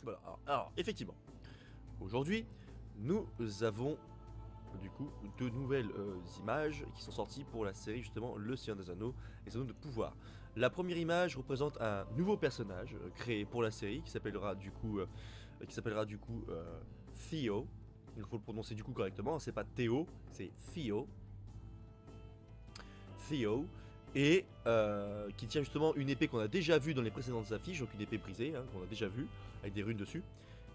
Voilà, alors effectivement, aujourd'hui, nous avons du coup deux nouvelles images qui sont sorties pour la série justement Le Seigneur des Anneaux et les Anneaux de pouvoir. La première image représente un nouveau personnage créé pour la série qui s'appellera du coup Theo. Il faut le prononcer du coup correctement, c'est pas Théo, c'est Theo. Theo. Et qui tient justement une épée qu'on a déjà vue dans les précédentes affiches, donc une épée brisée hein, qu'on a déjà vue avec des runes dessus.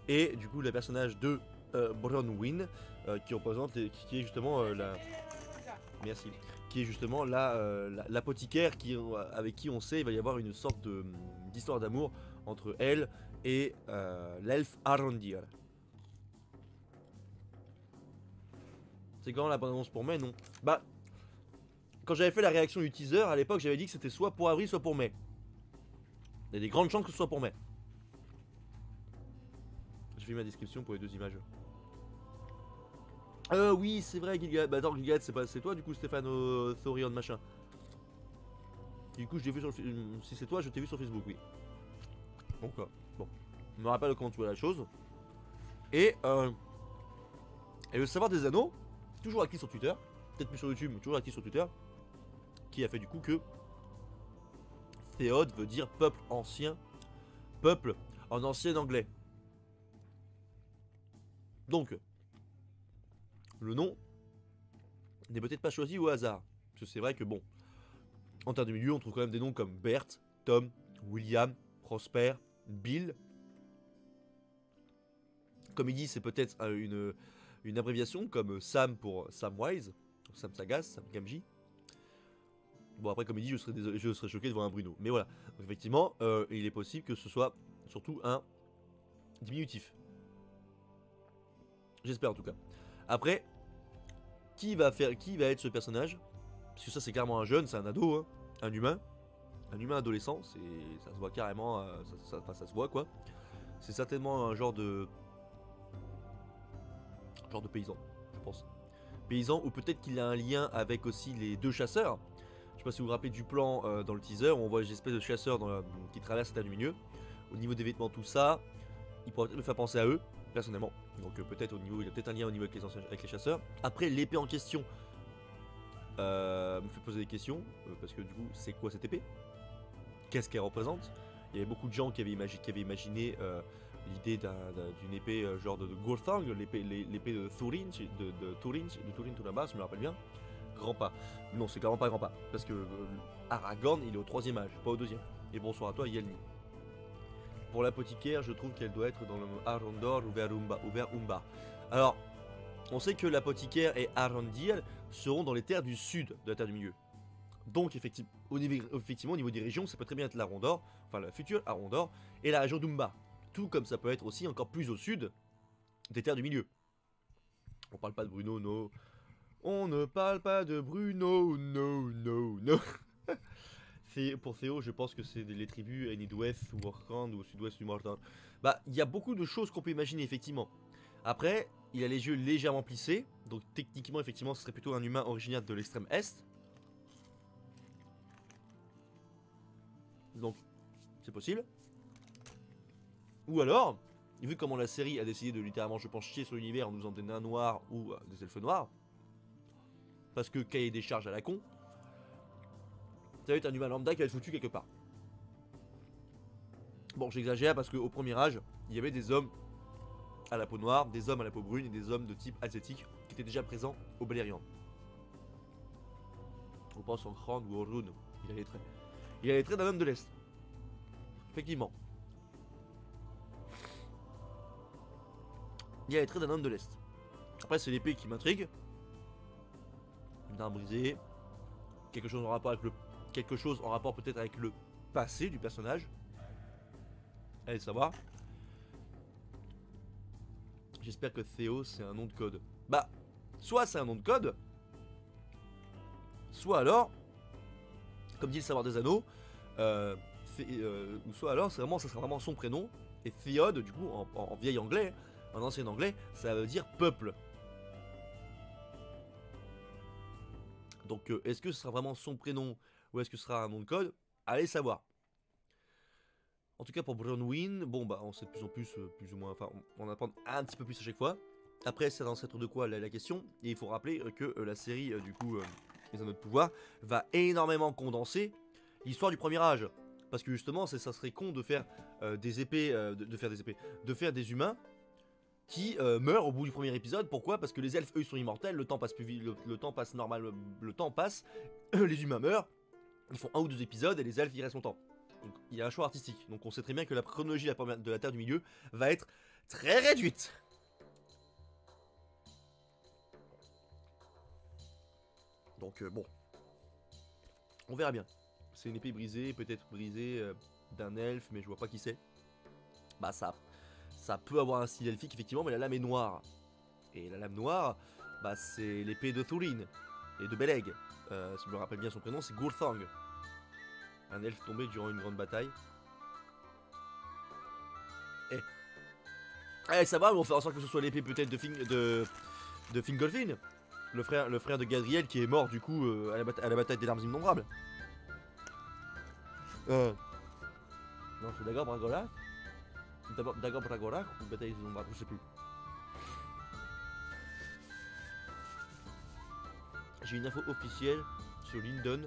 Et du coup le personnage de Bronwyn qui représente qui est justement la merci qui est justement l'apothicaire avec qui on sait il va y avoir une sorte d'histoire d'amour entre elle et l'elfe Arondir. C'est quand la bande-annonce pour mai, non? Bah quand j'avais fait la réaction du teaser à l'époque j'avais dit que c'était soit pour avril soit pour mai. Il y a des grandes chances que ce soit pour mai. J'ai fait ma description pour les deux images. Oui, c'est vrai, Gilgalad. Bah, attends, Gilgalad, c'est toi, du coup, Stéphane Thorion, machin. Du coup, je l'ai vu sur le. Si c'est toi, je t'ai vu sur Facebook, oui. Donc, bon. Je me rappelle comment tu vois la chose. Et le savoir des anneaux, toujours actif sur Twitter. Peut-être plus sur YouTube, mais toujours actif sur Twitter. Qui a fait du coup que. Théod veut dire peuple ancien. Peuple en ancien anglais. Donc. Le nom n'est peut-être pas choisi au hasard. Parce que c'est vrai que bon, en termes de milieu, on trouve quand même des noms comme Bert, Tom, William, Prosper, Bill. Comme il dit, c'est peut-être une abréviation comme Sam pour Samwise, Sam Sagas, Sam Gamgee. Bon après comme il dit, je serais choqué de voir un Bruno. Mais voilà, donc, effectivement, il est possible que ce soit surtout un diminutif. J'espère en tout cas. Après, qui va être ce personnage? Parce que ça c'est clairement un jeune, c'est un ado, hein, un humain adolescent, ça se voit carrément, ça se voit quoi. C'est certainement un genre de paysan, je pense. Paysan ou peut-être qu'il a un lien avec aussi les deux chasseurs. Je sais pas si vous vous rappelez du plan dans le teaser où on voit des espèces de chasseurs qui traversent la terre du milieu. Au niveau des vêtements, tout ça, il pourrait peut-être me faire penser à eux, personnellement. Donc peut-être il a peut-être un lien au niveau avec les chasseurs. Après l'épée en question me fait poser des questions parce que du coup c'est quoi cette épée? Qu'est-ce qu'elle représente? Il y avait beaucoup de gens qui avaient imaginé l'idée d'une épée genre de Gurthang, l'épée de Thurin, de Turin tout là-bas, si je me rappelle bien. Grand pas. Non, c'est clairement pas grand pas. Parce que Aragorn, il est au 3ème âge, pas au 2ème. Et bonsoir à toi, Yelni. Pour l'apothicaire, je trouve qu'elle doit être dans le Arondor ou vers Umbar. Alors, on sait que l'apothicaire et Arondir seront dans les terres du sud de la Terre du Milieu. Donc effectivement, au niveau des régions, ça peut très bien être l'Arondor, enfin la future Arondor, et la région d'Umbar. Tout comme ça peut être aussi encore plus au sud des terres du milieu. On parle pas de Bruno, no. On ne parle pas de Bruno, no. Pour Théo, je pense que c'est les tribus Enidweth ou Orkand ou au sud-ouest du Mordor. Bah, il y a beaucoup de choses qu'on peut imaginer effectivement. Après, il a les yeux légèrement plissés, donc techniquement, effectivement, ce serait plutôt un humain originaire de l'extrême est. Donc, c'est possible. Ou alors, vu comment la série a décidé de littéralement, je pense, chier sur l'univers en nous faisant des nains noirs ou des elfes noirs, parce que cahier des charges à la con, ça va être un humain lambda qui va être foutu quelque part. Bon, j'exagère parce qu'au premier âge, il y avait des hommes à la peau noire, des hommes à la peau brune et des hommes de type asiatique qui étaient déjà présents au Beleriand. On pense en Krand ou en Rune, il a les traits. Il a les traits d'un homme de l'Est. Effectivement. Il a les traits d'un homme de l'Est. Après, c'est l'épée qui m'intrigue. Une arme brisée. Quelque chose en rapport peut-être avec le passé du personnage. Allez savoir. J'espère que Théo c'est un nom de code. Bah, soit c'est un nom de code, soit alors, comme dit le savoir des anneaux, ou soit alors ça sera vraiment son prénom. Et Théod, du coup, en vieil anglais, en ancien anglais, ça veut dire peuple. Donc est-ce que ce sera vraiment son prénom ou est-ce que ce sera un nom de code? Allez savoir. En tout cas pour Bronwyn, bon bah on sait de plus en plus, plus ou moins, enfin on apprend un petit peu plus à chaque fois. Après c'est l'ancêtre de quoi la question, et il faut rappeler que la série du coup Les Anneaux de Pouvoir va énormément condenser l'histoire du premier âge. Parce que justement ça serait con de faire des épées, de faire des humains qui meurent au bout du premier épisode. Pourquoi? Parce que les elfes eux ils sont immortels, le temps passe plus vite, le temps passe normal, le temps passe, les humains meurent, ils font un ou deux épisodes et les elfes ils restent longtemps. Donc il y a un choix artistique. Donc on sait très bien que la chronologie de la Terre du Milieu va être très réduite. Donc bon, on verra bien. C'est une épée brisée, peut-être brisée d'un elfe, mais je vois pas qui c'est. Bah ça peut avoir un style elfique effectivement, mais la lame est noire. Et la lame noire, bah c'est l'épée de Thurin et de Beleg. Si je me rappelle bien son prénom, c'est Gurthang. Un elfe tombé durant une grande bataille. Eh, ça va, mais on fait en sorte que ce soit l'épée peut-être de Fingolfin, le frère de Gadriel qui est mort du coup à la bataille des larmes innombrables. Non, c'est Dagor Bragola. Dagor Bragola ou bataille des innombrables, je sais plus. J'ai une info officielle sur Lindon.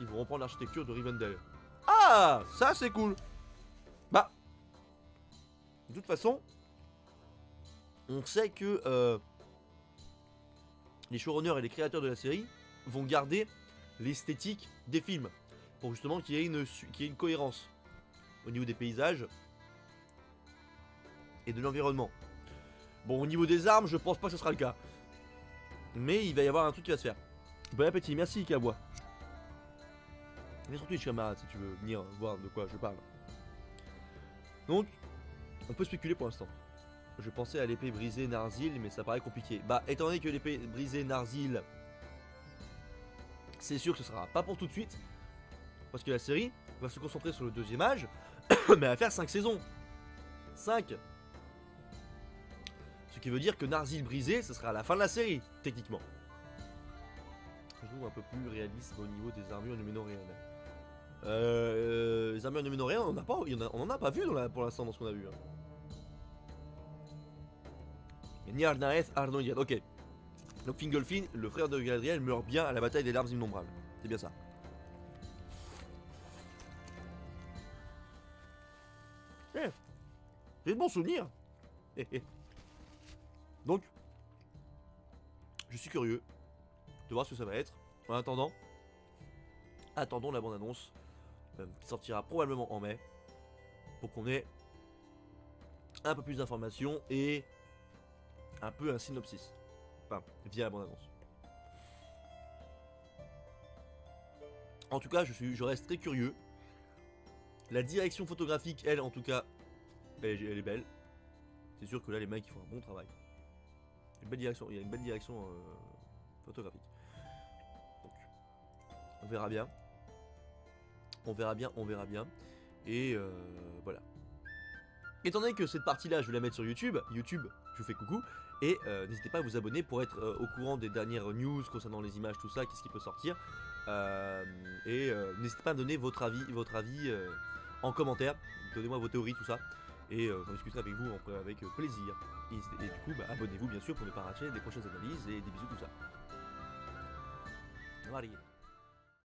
Ils vont reprendre l'architecture de Rivendell. Ah, ça c'est cool. Bah, de toute façon, on sait que les showrunners et les créateurs de la série vont garder l'esthétique des films pour justement qu'il y ait une cohérence au niveau des paysages et de l'environnement. Bon, au niveau des armes, je pense pas que ce sera le cas. Mais il va y avoir un truc qui va se faire. Bon appétit, merci Kawa. Viens sur Twitch camarade si tu veux venir voir de quoi je parle. Donc, on peut spéculer pour l'instant. Je pensais à l'épée brisée Narsil, mais ça paraît compliqué. Bah, étant donné que l'épée brisée Narsil, c'est sûr que ce sera pas pour tout de suite. Parce que la série va se concentrer sur le deuxième âge, mais elle va faire 5 saisons. 5. Ce qui veut dire que Narsil brisé, ce sera à la fin de la série, techniquement. Je trouve un peu plus réaliste au niveau des armures numénoréennes. Les armures numénoréennes, on en a pas vu pour l'instant dans ce qu'on a vu. Hein. Niarnaeth Arnodiad, ok. Donc Fingolfin, le frère de Galadriel, meurt bien à la bataille des larmes innombrables. C'est bien ça. Eh, j'ai de bons souvenirs. Donc, je suis curieux de voir ce que ça va être. En attendant, attendons la bande-annonce qui sortira probablement en mai pour qu'on ait un peu plus d'informations et un peu un synopsis. Enfin, via la bande-annonce. En tout cas, je reste très curieux. La direction photographique, elle, en tout cas, elle est belle. C'est sûr que là, les mecs, ils font un bon travail. Il y a une belle direction photographique. Donc, on verra bien. On verra bien. Et voilà. Étant donné que cette partie-là, je vais la mettre sur YouTube, je vous fais coucou. Et n'hésitez pas à vous abonner pour être au courant des dernières news concernant les images, tout ça, qu'est-ce qui peut sortir. N'hésitez pas à donner votre avis en commentaire. Donnez-moi vos théories, tout ça. Et j'en discuterai avec vous avec plaisir. Et du coup, bah, abonnez-vous bien sûr pour ne pas rater les prochaines analyses et des bisous, tout ça. Marie.